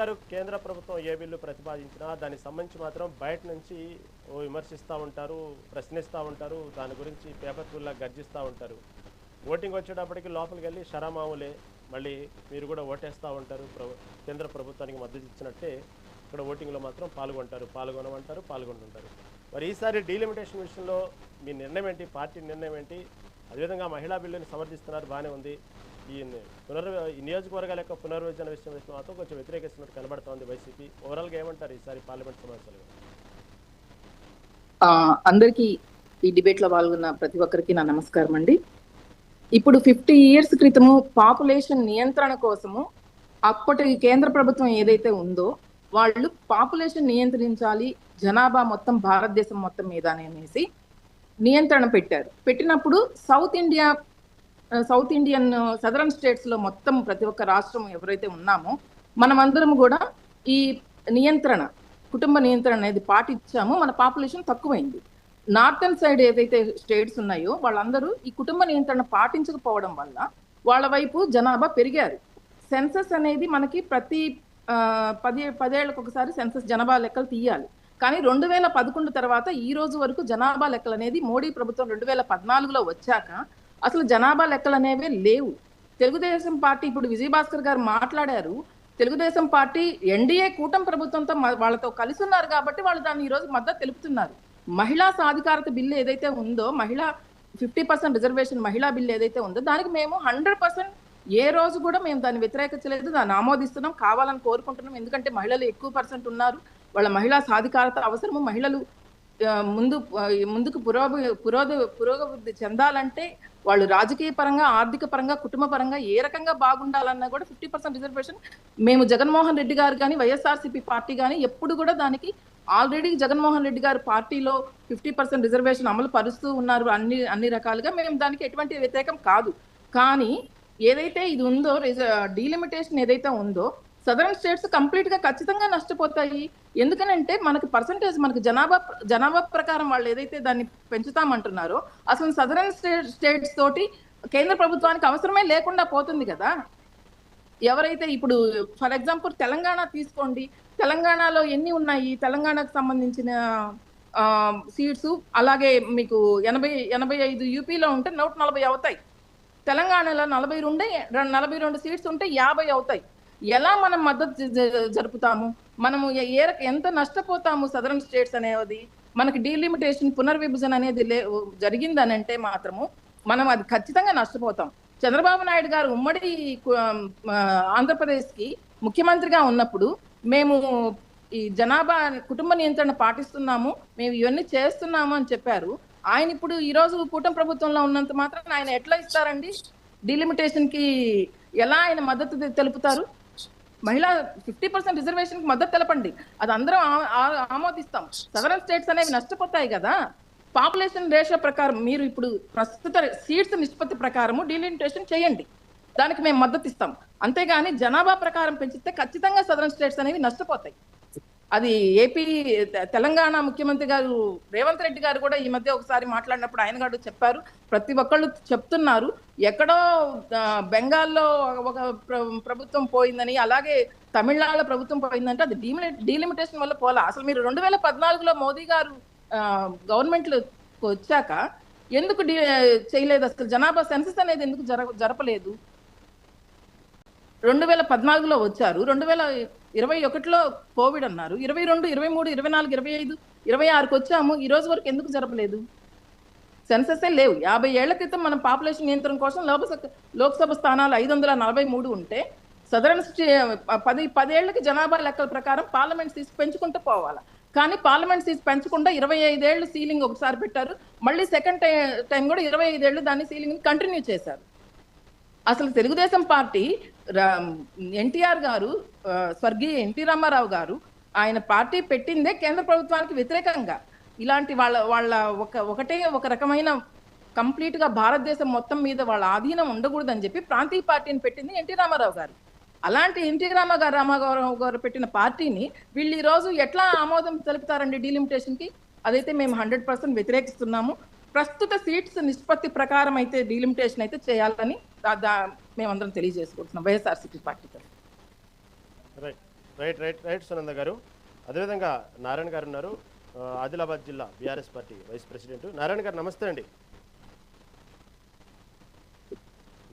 గారు కేంద్ర ప్రభుత్వం ఏ బిల్లు ప్రతిపాదించినా దానికి సంబంధించి మాత్రం బయట నుంచి ఓ విమర్శిస్తూ ఉంటారు, ప్రశ్నిస్తూ ఉంటారు, దాని గురించి పేపర్ ఫుల్లా గర్జిస్తూ ఉంటారు. ఓటింగ్ వచ్చేటప్పటికి లోపలికి వెళ్ళి షరామామూలే మళ్ళీ మీరు కూడా ఓటేస్తూ ఉంటారు. కేంద్ర ప్రభుత్వానికి మద్దతు ఇచ్చినట్టే ఇక్కడ ఓటింగ్లో మాత్రం పాల్గొనమంటారు, పాల్గొంటుంటారు. మరి ఈసారి డీలిమిటేషన్ విషయంలో మీ నిర్ణయం ఏంటి, పార్టీ నిర్ణయం ఏంటి? అదేవిధంగా మహిళా బిల్లుని సమర్థిస్తున్నారు, బాగానే ఉంది. ఈ ఈ నియోజకవర్గాల యొక్క పునర్విభజన విషయం మాత్రం కొంచెం వ్యతిరేకిస్తున్నట్టు కనబడుతోంది వైసీపీ. ఓవరాల్గా ఏమంటారు ఈసారి పార్లమెంట్ సమావేశాలు? అందరికీ ఈ డిబేట్లో పాల్గొన్న ప్రతి ఒక్కరికి నా నమస్కారం అండి. ఇప్పుడు 50 years క్రితము పాపులేషన్ నియంత్రణ కోసము అప్పటి కేంద్ర ప్రభుత్వం ఏదైతే ఉందో వాళ్ళు పాపులేషన్ నియంత్రించాలి జనాభా మొత్తం భారతదేశం మొత్తం మీద అనేసి నియంత్రణ పెట్టారు. పెట్టినప్పుడు సౌత్ ఇండియన్ సదరన్ స్టేట్స్ లో మొత్తం ప్రతి ఒక్క రాష్ట్రం ఎవరైతే ఉన్నామో మనమందరం కూడా ఈ కుటుంబ నియంత్రణ అనేది పాటించాము. మన పాపులేషన్ తక్కువైంది. నార్థన్ సైడ్ ఏదైతే స్టేట్స్ ఉన్నాయో వాళ్ళందరూ ఈ కుటుంబ నియంత్రణ పాటించకపోవడం వల్ల వాళ్ళ వైపు జనాభా పెరిగారు. సెన్సస్ అనేది మనకి ప్రతి 10 ఏళ్లకు ఒకసారి సెన్సస్ జనాభా లెక్కలు తీయాలి. కానీ 2011 తర్వాత ఈ రోజు వరకు జనాభా లెక్కలు అనేది మోడీ ప్రభుత్వం 2014లో వచ్చాక అసలు జనాభా లెక్కలు అనేవి లేవు. తెలుగుదేశం పార్టీ ఇప్పుడు విజయభాస్కర్ గారు మాట్లాడారు. తెలుగుదేశం పార్టీ ఎన్డీఏ కూటమి ప్రభుత్వంతో వాళ్ళతో కలిసి ఉన్నారు కాబట్టి వాళ్ళు దాన్ని ఈ రోజు మద్దతు తెలుపుతున్నారు. మహిళా సాధికారత బిల్లు ఏదైతే ఉందో, 50% రిజర్వేషన్ మహిళా బిల్లు ఏదైతే ఉందో దానికి మేము 100% ఏ రోజు కూడా మేము దాన్ని వ్యతిరేకించలేదు, దాన్ని ఆమోదిస్తున్నాం, కావాలని కోరుకుంటున్నాం. ఎందుకంటే మహిళలు ఎక్కువ పర్సెంట్ ఉన్నారు, వాళ్ళ మహిళా సాధికారత అవసరము. మహిళలు ముందుకు పురోగతి చెందాలంటే వాళ్ళు రాజకీయ పరంగా, ఆర్థిక పరంగా, కుటుంబ పరంగా ఏ రకంగా బాగుండాలన్నా కూడా 50% రిజర్వేషన్ మేము జగన్మోహన్ రెడ్డి గారు కానీ వైఎస్ఆర్సీపీ పార్టీ కానీ ఎప్పుడు కూడా దానికి ఆల్రెడీ జగన్మోహన్ రెడ్డి గారు పార్టీలో 50% రిజర్వేషన్ అమలు పరుస్తూ ఉన్నారు. అన్ని రకాలుగా మేము దానికి ఎటువంటి వ్యతిరేకం కాదు. కానీ ఏదైతే ఇది ఉందో డీలిమిటేషన్ ఏదైతే ఉందో సదరన్ స్టేట్స్ కంప్లీట్ గా ఖచ్చితంగా నష్టపోతాయి. ఎందుకనంటే మనకి పర్సంటేజ్ మనకి జనాభా ప్రకారం వాళ్ళు ఏదైతే దాన్ని పెంచుతామంటున్నారో అసలు సదరన్ స్టేట్స్ తోటి కేంద్ర ప్రభుత్వానికి అవసరమే లేకుండా పోతుంది కదా. ఎవరైతే ఇప్పుడు ఫర్ ఎగ్జాంపుల్ తెలంగాణ తీసుకోండి, తెలంగాణలో ఎన్ని ఉన్నాయి, తెలంగాణకు సంబంధించిన సీట్స్ అలాగే మీకు 85 యూపీలో ఉంటే 140 అవుతాయి. తెలంగాణలో 42 సీట్స్ ఉంటే 50 అవుతాయి. ఎలా మనం మద్దతు జరుపుతాము? మనము ఎంత నష్టపోతాము? సదరన్ స్టేట్స్ అనేది మనకి డీలిమిటేషన్ పునర్విభజన అనేది జరిగిందని అంటే మాత్రము మనం అది ఖచ్చితంగా నష్టపోతాం. చంద్రబాబు నాయుడు గారు ఉమ్మడి ఆంధ్రప్రదేశ్కి ముఖ్యమంత్రిగా ఉన్నప్పుడు మేము ఈ జనాభా కుటుంబ నియంత్రణ పాటిస్తున్నాము, మేము ఇవన్నీ చేస్తున్నాము అని చెప్పారు. ఆయన ఇప్పుడు ఈ రోజు కూటమి ప్రభుత్వంలో ఉన్నంత మాత్రం ఆయన ఎట్లా ఇస్తారండి? డీలిమిటేషన్ కి ఎలా ఆయన మద్దతు తెలుపుతారు? మహిళా 50% రిజర్వేషన్ కి మద్దతు తెలపండి, అది అందరం ఆమోదిస్తాం. సదరన్ స్టేట్స్ అనేవి నష్టపోతాయి కదా. పాపులేషన్ రేషియో ప్రకారం మీరు ఇప్పుడు ప్రస్తుత సీట్స్ నిష్పత్తి ప్రకారము డీలిమిటేషన్ చేయండి, దానికి మేము మద్దతు ఇస్తాం. అంతేగాని జనాభా ప్రకారం పెంచితే ఖచ్చితంగా సదరన్ స్టేట్స్ అనేవి నష్టపోతాయి. అది తెలంగాణ ముఖ్యమంత్రి గారు రేవంత్ రెడ్డి గారు కూడా ఈ మధ్య ఒకసారి మాట్లాడినప్పుడు ఆయన గారు చెప్పారు, ప్రతి ఒక్కళ్ళు చెప్తున్నారు ఎక్కడో బెంగాల్లో ఒక ప్రభుత్వం పోయిందని, అలాగే తమిళనాడులో ప్రభుత్వం పోయిందంటే అది డీలిమిటేషన్ వల్ల పోలా. అసలు మీరు 2014లో మోదీ గారు గవర్నమెంట్ లో వచ్చాక ఎందుకు చేయలేదు? అసలు జనాభా సెన్సస్ అనేది ఎందుకు జరపలేదు? 2014లో వచ్చారు, 2021లో కోవిడ్ అన్నారు, 22, 23, 24, 25, 26కి వచ్చాము. ఈ రోజు వరకు ఎందుకు జరపలేదు? సెన్ససే లేవు. 50 ఏళ్ల క్రితం మనం పాపులేషన్ నియంత్రణ కోసం లోక్సభ స్థానాలు 543 ఉంటే సదరన్ 10 ఏళ్లకి జనాభా లెక్కల ప్రకారం పార్లమెంట్ సీట్స్ పెంచుకుంటూ పోవాలి. కానీ పార్లమెంట్ సీట్స్ పెంచకుండా 25 ఏళ్ళు సీలింగ్ ఒకసారి పెట్టారు, మళ్ళీ సెకండ్ టైం కూడా 25 ఏళ్ళు దాన్ని సీలింగ్ కంటిన్యూ చేశారు. అసలు తెలుగుదేశం పార్టీ ఎన్టీఆర్ గారు, స్వర్గీయ ఎన్టీ రామారావు గారు ఆయన పార్టీ పెట్టిందే కేంద్ర ప్రభుత్వానికి వ్యతిరేకంగా. ఇలాంటి వాళ్ళ ఒక రకమైన కంప్లీట్ గా భారతదేశం మొత్తం మీద వాళ్ళ ఆధీనం ఉండకూడదని చెప్పి ప్రాంతీయ పార్టీని పెట్టింది ఎన్టీ రామారావు గారు. అలాంటి ఎన్టీ రామారావు గారు పెట్టిన పార్టీని వీళ్ళు ఈ రోజు ఎట్లా ఆమోదం తెలుపుతారండి డీలిమిటేషన్ కి? అదైతే మేము 100% వ్యతిరేకిస్తున్నాము. ప్రస్తుత సీట్స్ నిష్పత్తి ప్రకారం అయితే డీలిమిటేషన్ అయితే చేయాలని మేమందరం తెలియజేసుకుంటున్నాం వైఎస్ఆర్సీపీ పార్టీతో. రైట్ రైట్ రైట్ సునంద గారు. అదేవిధంగా నారాయణ గారు ఉన్నారు, ఆదిలాబాద్ జిల్లా BRS party vice president. Narayana గారు నమస్తే అండి.